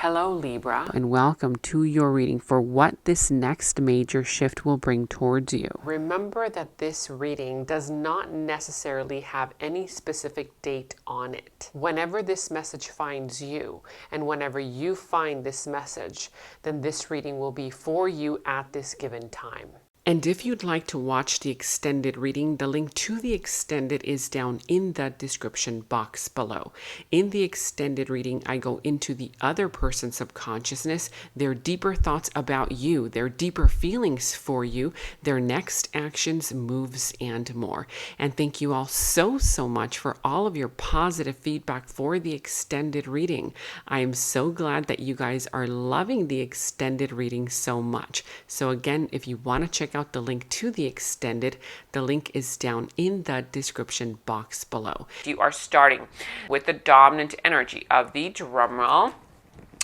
Hello Libra, and welcome to your reading for what this next major shift will bring towards you. Remember that this reading does not necessarily have any specific date on it. Whenever this message finds you, and whenever you find this message, then this reading will be for you at this given time. And if you'd like to watch the extended reading, the link to the extended is down in the description box below. In the extended reading, I go into the other person's subconsciousness, their deeper thoughts about you, their deeper feelings for you, their next actions, moves, and more. And thank you all so much for all of your positive feedback for the extended reading. I am so glad that you guys are loving the extended reading so much. So again, if you want to check out the link to the extended, the link is down in the description box below. You are starting with the dominant energy of the drum roll.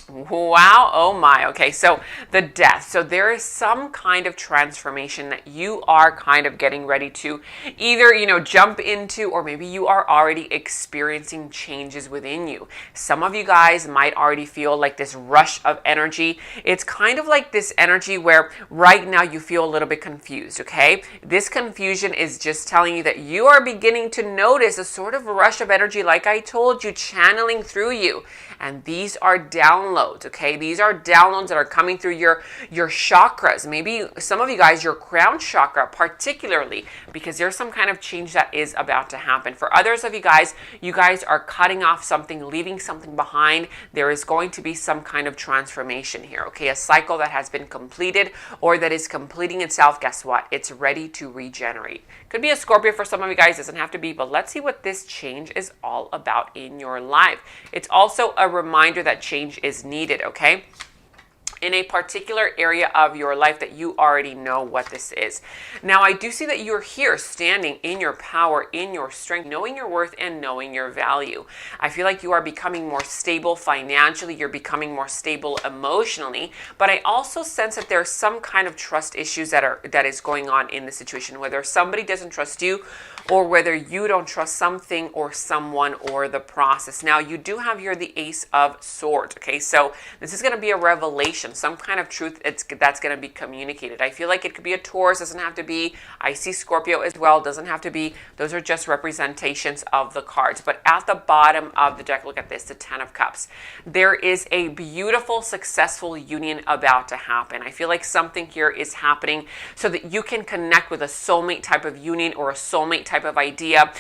Wow, oh my. Okay, so the death. So there is some kind of transformation that you are kind of getting ready to either, jump into, or maybe you are already experiencing changes within you. Some of you guys might already feel like this rush of energy. It's kind of like this energy where right now you feel a little bit confused, okay? This confusion is just telling you that you are beginning to notice a sort of rush of energy, like I told you, channeling through you. And these are downloads, okay? These are downloads that are coming through your chakras. Maybe some of you guys, your crown chakra particularly, because there's some kind of change that is about to happen. For others of you guys are cutting off something, leaving something behind. There is going to be some kind of transformation here, okay? A cycle that has been completed or that is completing itself. Guess what? It's ready to regenerate. Could be a Scorpio for some of you guys, doesn't have to be, but let's see what this change is all about in your life. It's also a reminder that change is needed, okay? In a particular area of your life that you already know what this is. Now, I do see that you're here standing in your power, in your strength, knowing your worth and knowing your value. I feel like you are becoming more stable financially. You're becoming more stable emotionally. But I also sense that there's some kind of trust issues that is going on in the situation, whether somebody doesn't trust you or whether you don't trust something or someone or the process. Now, you do have here the Ace of Swords, okay? So this is going to be a revelation, some kind of truth that's going to be communicated. I feel like it could be a Taurus, doesn't have to be. I see Scorpio as well, doesn't have to be. Those are just representations of the cards. But at the bottom of the deck, look at this, the Ten of Cups. There is a beautiful, successful union about to happen. I feel like something here is happening so that you can connect with a soulmate type of union or a soulmate type of idea.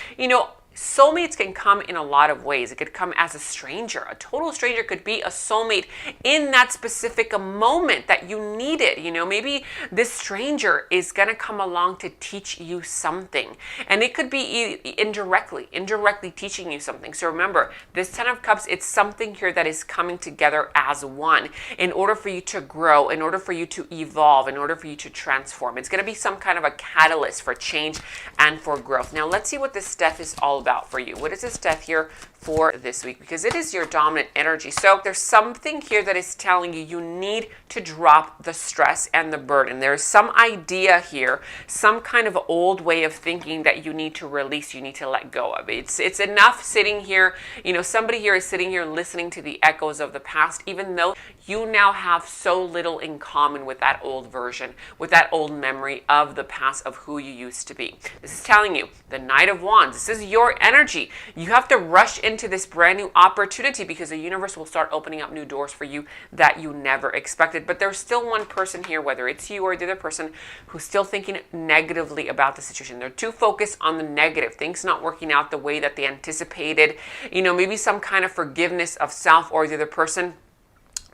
Soulmates can come in a lot of ways. It could come as a stranger. A total stranger could be a soulmate in that specific moment that you needed. Maybe this stranger is going to come along to teach you something. And it could be indirectly teaching you something. So remember, this Ten of Cups, it's something here that is coming together as one in order for you to grow, in order for you to evolve, in order for you to transform. It's going to be some kind of a catalyst for change and for growth. Now, let's see what this death is all about for you. What is this death here for this week? Because it is your dominant energy. So there's something here that is telling you you need to drop the stress and the burden. There's some idea here, some kind of old way of thinking that you need to release, you need to let go of. It's enough sitting here, somebody here is sitting here listening to the echoes of the past, even though you now have so little in common with that old version, with that old memory of the past of who you used to be. This is telling you, the Knight of Wands, this is your energy. You have to rush into this brand new opportunity because the universe will start opening up new doors for you that you never expected. But there's still one person here, whether it's you or the other person, who's still thinking negatively about the situation. They're too focused on the negative, things not working out the way that they anticipated, maybe some kind of forgiveness of self or the other person.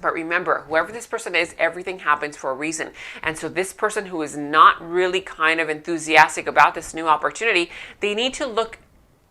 But remember, whoever this person is, everything happens for a reason. And so this person who is not really kind of enthusiastic about this new opportunity, they need to look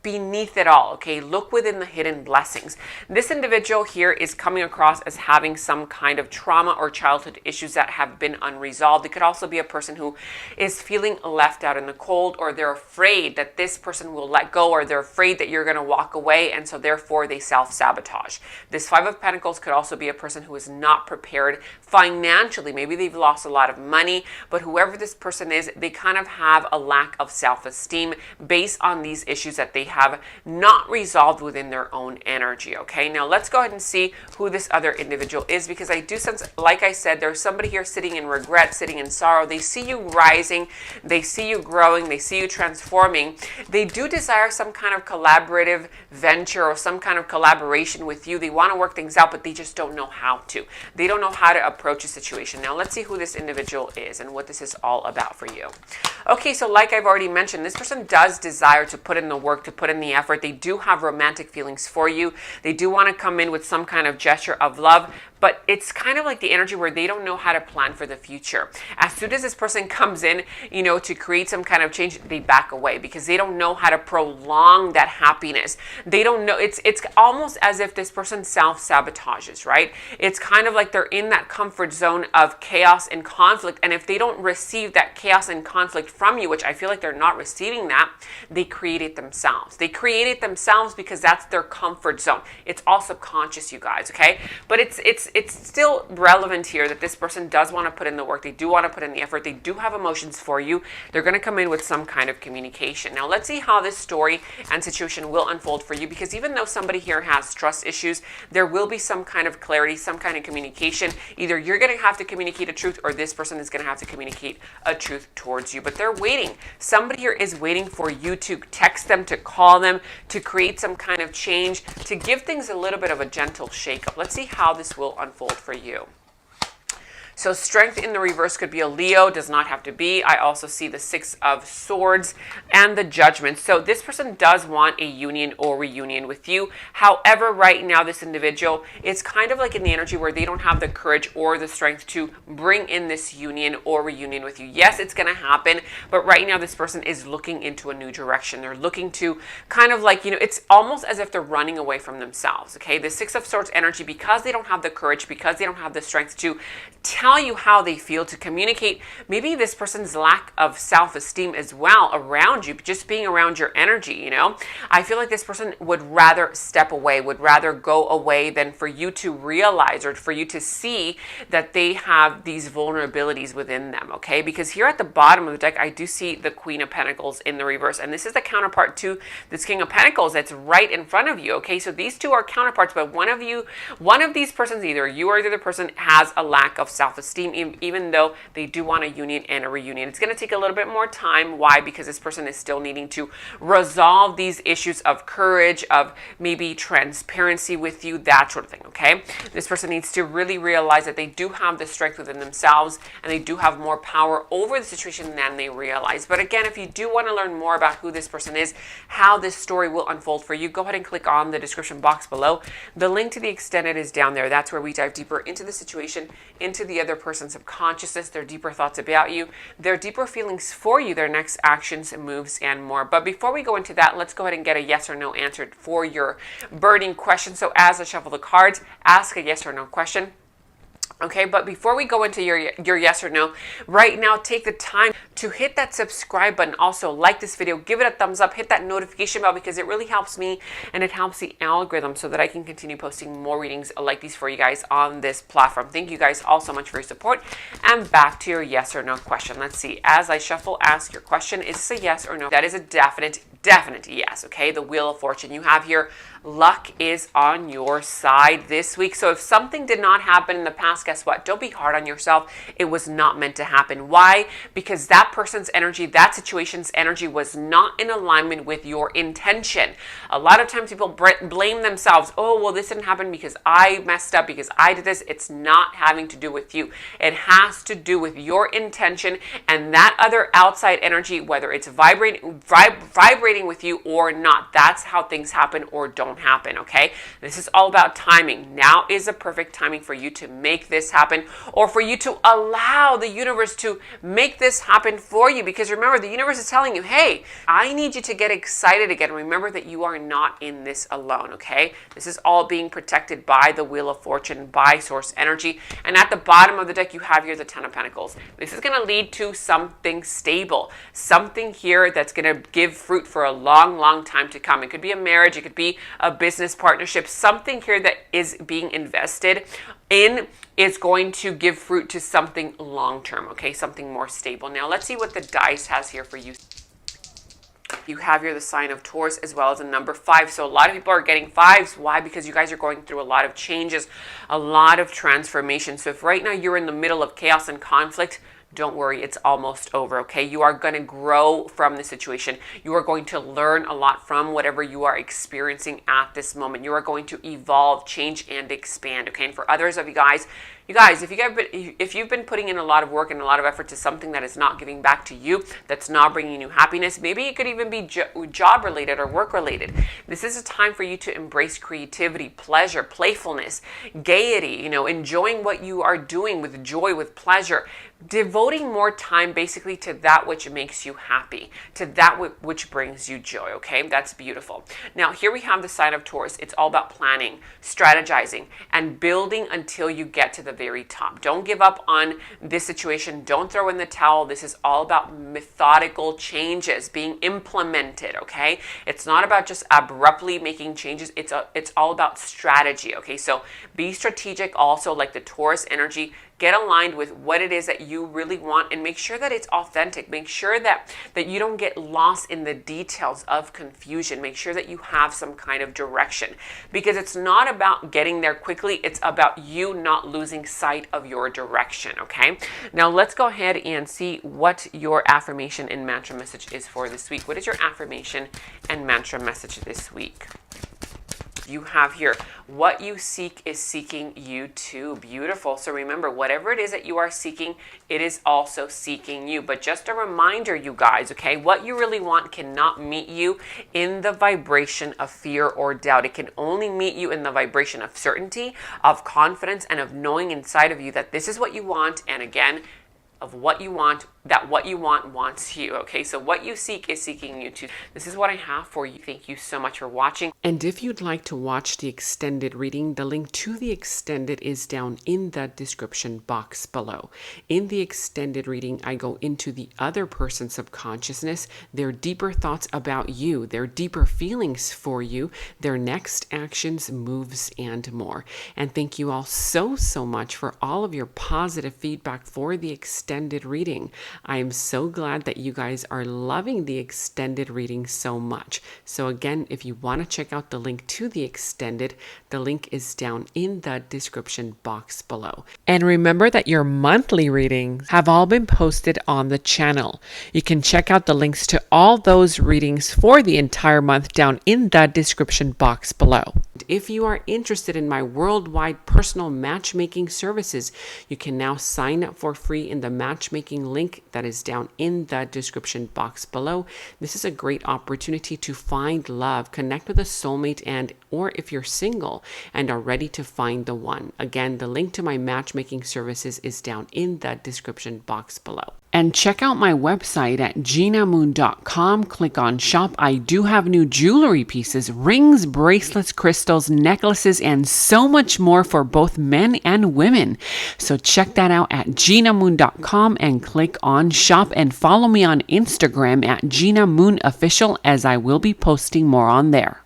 beneath it all, okay? Look within the hidden blessings. This individual here is coming across as having some kind of trauma or childhood issues that have been unresolved. It could also be a person who is feeling left out in the cold, or they're afraid that this person will let go, or they're afraid that you're going to walk away, and so therefore they self-sabotage. This Five of Pentacles could also be a person who is not prepared financially. Maybe they've lost a lot of money, but whoever this person is, they kind of have a lack of self-esteem based on these issues that they have not resolved within their own energy, okay? Now let's go ahead and see who this other individual is, because I do sense, like I said, there's somebody here sitting in regret, sitting in sorrow. They see you rising, they see you growing, they see you transforming. They do desire some kind of collaborative venture or some kind of collaboration with you. They want to work things out, but they just don't know how to. They don't know how to approach a situation. Now let's see who this individual is and what this is all about for you. Okay, so like I've already mentioned, this person does desire to put in the work, to put in the effort. They do have romantic feelings for you. They do want to come in with some kind of gesture of love, but it's kind of like the energy where they don't know how to plan for the future. As soon as this person comes in, you know, to create some kind of change, they back away because they don't know how to prolong that happiness. They don't know. It's almost as if this person self-sabotages, right? It's kind of like they're in that comfort zone of chaos and conflict. And if they don't receive that chaos and conflict from you, which I feel like they're not receiving that, they create it themselves. They create it themselves because that's their comfort zone. It's all subconscious, you guys, okay? But it's still relevant here that this person does want to put in the work. They do want to put in the effort. They do have emotions for you. They're going to come in with some kind of communication. Now, let's see how this story and situation will unfold for you, because even though somebody here has trust issues, there will be some kind of clarity, some kind of communication. Either you're going to have to communicate a truth or this person is going to have to communicate a truth towards you. But they're waiting. Somebody here is waiting for you to text them, to call them, to create some kind of change, to give things a little bit of a gentle shake-up. Let's see how this will unfold for you. So strength in the reverse could be a Leo, does not have to be. I also see the Six of Swords and the Judgment. So this person does want a union or reunion with you. However, right now, this individual, it's kind of like in the energy where they don't have the courage or the strength to bring in this union or reunion with you. Yes, it's going to happen, but right now this person is looking into a new direction. They're looking to kind of like, you know, it's almost as if they're running away from themselves, okay? The Six of Swords energy, because they don't have the courage, because they don't have the strength to tell you how they feel, to communicate maybe this person's lack of self-esteem as well around you, just being around your energy, you know. I feel like this person would rather step away, would rather go away than for you to realize or for you to see that they have these vulnerabilities within them, okay? Because here at the bottom of the deck, I do see the Queen of Pentacles in the reverse, and this is the counterpart to this King of Pentacles that's right in front of you, okay? So these two are counterparts, but one of these persons, either you or the other person, has a lack of self-esteem, even though they do want a union and a reunion. It's going to take a little bit more time. Why? Because this person is still needing to resolve these issues of courage, of maybe transparency with you, that sort of thing, okay? This person needs to really realize that they do have the strength within themselves and they do have more power over the situation than they realize. But again, if you do want to learn more about who this person is, how this story will unfold for you, go ahead and click on the description box below. The link to the extended is down there. That's where we dive deeper into the situation, into the other person's subconsciousness, their deeper thoughts about you, their deeper feelings for you, their next actions, moves, and more. But before we go into that, let's go ahead and get a yes or no answered for your burning question. So as I shuffle the cards, ask a yes or no question. Okay, but before we go into your yes or no, right now, take the time to hit that subscribe button. Also, like this video, give it a thumbs up, hit that notification bell, because it really helps me and it helps the algorithm so that I can continue posting more readings like these for you guys on this platform. Thank you guys all so much for your support. And back to your yes or no question. Let's see. As I shuffle, ask your question. Is this a yes or no? That is a definite yes, okay? The Wheel of Fortune you have here. Luck is on your side this week. So if something did not happen in the past, guess what? Don't be hard on yourself. It was not meant to happen. Why? Because that person's energy, that situation's energy was not in alignment with your intention. A lot of times people blame themselves. Oh, well, this didn't happen because I messed up, because I did this. It's not having to do with you. It has to do with your intention and that other outside energy, whether it's vibrating with you or not. That's how things happen or don't happen, okay? This is all about timing. Now is a perfect timing for you to make this happen, or for you to allow the universe to make this happen for you, because remember, the universe is telling you, hey, I need you to get excited again. Remember that you are not in this alone, okay? This is all being protected by the Wheel of Fortune, by source energy. And at the bottom of the deck, you have here the Ten of Pentacles. This is going to lead to something stable, something here that's going to give fruit for a long time to come. It could be a marriage, it could be a business partnership, something here that is being invested in is going to give fruit to something long-term, okay? Something more stable. Now, let's see what the dice has here for you. You have here the sign of Taurus as well as a number 5. So a lot of people are getting 5s. Why? Because you guys are going through a lot of changes, a lot of transformation. So if right now you're in the middle of chaos and conflict, don't worry, it's almost over, okay? You are going to grow from the situation. You are going to learn a lot from whatever you are experiencing at this moment. You are going to evolve, change, and expand, okay? And for others of you guys, if you've been putting in a lot of work and a lot of effort to something that is not giving back to you, that's not bringing you happiness, maybe it could even be job related or work related. This is a time for you to embrace creativity, pleasure, playfulness, gaiety, enjoying what you are doing with joy, with pleasure, devoting more time basically to that which makes you happy, to that which brings you joy, okay? That's beautiful. Now, here we have the sign of Taurus. It's all about planning, strategizing, and building until you get to the very top. Don't give up on this situation. Don't throw in the towel. This is all about methodical changes being implemented, okay? It's not about just abruptly making changes. It's all about strategy, okay? So be strategic also, like the Taurus energy. Get aligned with what it is that you really want and make sure that it's authentic. Make sure that you don't get lost in the details of confusion. Make sure that you have some kind of direction, because it's not about getting there quickly. It's about you not losing sight of your direction, okay? Now let's go ahead and see what your affirmation and mantra message is for this week. What is your affirmation and mantra message this week? You have here, what you seek is seeking you too. Beautiful. So remember, whatever it is that you are seeking, it is also seeking you. But just a reminder, you guys, okay, what you really want cannot meet you in the vibration of fear or doubt. It can only meet you in the vibration of certainty, of confidence, and of knowing inside of you that this is what you want. And again, of what you want, that what you want wants you, okay? So what you seek is seeking you too. This is what I have for you. Thank you so much for watching. And if you'd like to watch the extended reading, the link to the extended is down in the description box below. In the extended reading, I go into the other person's subconsciousness, their deeper thoughts about you, their deeper feelings for you, their next actions, moves, and more. And thank you all so much for all of your positive feedback for the extended reading. I am so glad that you guys are loving the extended reading so much. So again, if you want to check out the link to the extended, the link is down in the description box below. And remember that your monthly readings have all been posted on the channel. You can check out the links to all those readings for the entire month down in the description box below. If you are interested in my worldwide personal matchmaking services, you can now sign up for free in the matchmaking link that is down in the description box below. This is a great opportunity to find love, connect with a soulmate, and or if you're single and are ready to find the one. Again, the link to my matchmaking services is down in the description box below. And check out my website at genamoon.com. Click on shop. I do have new jewelry pieces, rings, bracelets, crystals, necklaces, and so much more for both men and women. So check that out at genamoon.com and click on shop, and follow me on Instagram at Gena Moon Official, as I will be posting more on there.